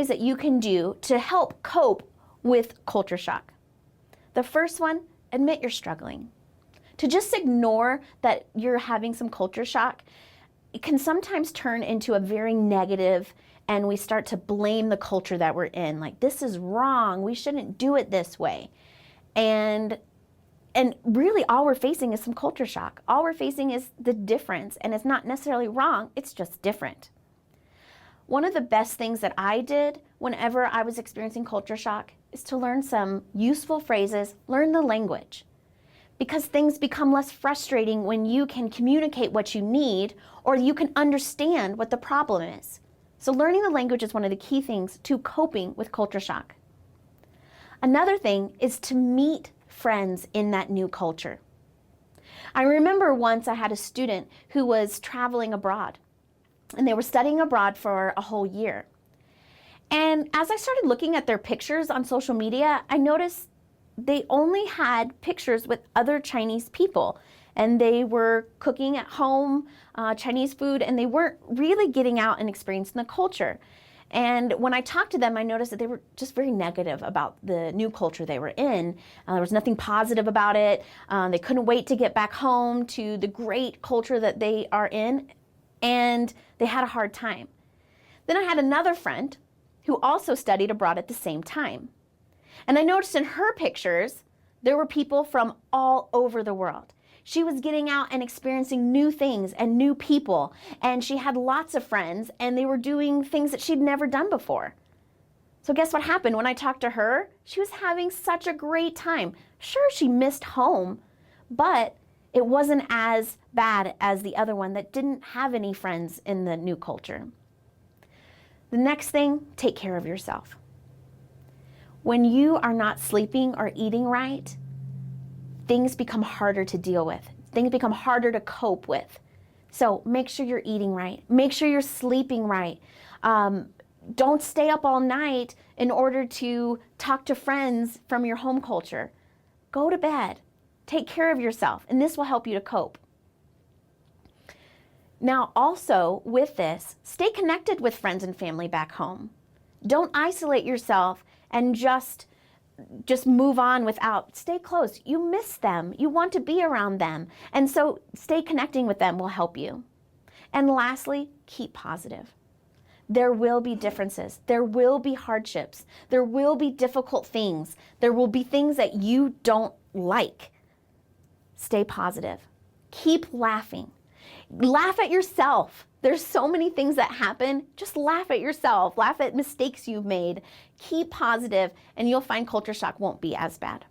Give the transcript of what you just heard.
ways that you can do to help cope with culture shock. The first one, admit you're struggling. To just ignore that you're having some culture shock, it can sometimes turn into a very negative, and we start to blame the culture that we're in. Like, this is wrong, we shouldn't do it this way. And really all we're facing is some culture shock. All we're facing is the difference, and it's not necessarily wrong, it's just different. One of the best things that I did whenever I was experiencing culture shock is to learn some useful phrases, learn the language. Because things become less frustrating when you can communicate what you need, or you can understand what the problem is. So learning the language is one of the key things to coping with culture shock. Another thing is to meet friends in that new culture. I remember once I had a student who was traveling abroad, and they were studying abroad for a whole year. And as I started looking at their pictures on social media, I noticed they only had pictures with other Chinese people, and they were cooking at home Chinese food, and they weren't really getting out and experiencing the culture. And when I talked to them, I noticed that they were just very negative about the new culture they were in. There was nothing positive about it. They couldn't wait to get back home to the great culture that they are in, and they had a hard time. Then I had another friend who also studied abroad at the same time. And I noticed in her pictures, there were people from all over the world. She was getting out and experiencing new things and new people, and she had lots of friends, and they were doing things that she'd never done before. So guess what happened when I talked to her? She was having such a great time. Sure, she missed home, but it wasn't as bad as the other one that didn't have any friends in the new culture. The next thing, take care of yourself. When you are not sleeping or eating right, things become harder to deal with. Things become harder to cope with. So make sure you're eating right. Make sure you're sleeping right. Don't stay up all night in order to talk to friends from your home culture. Go to bed. Take care of yourself, and this will help you to cope. Now, also with this, stay connected with friends and family back home. Don't isolate yourself and just move on without. Stay close. You miss them. You want to be around them. And so stay connecting with them will help you. And lastly, keep positive. There will be differences. There will be hardships. There will be difficult things. There will be things that you don't like. Stay positive. Keep laughing. Laugh at yourself. There's so many things that happen. Just laugh at yourself. Laugh at mistakes you've made. Keep positive, and you'll find culture shock won't be as bad.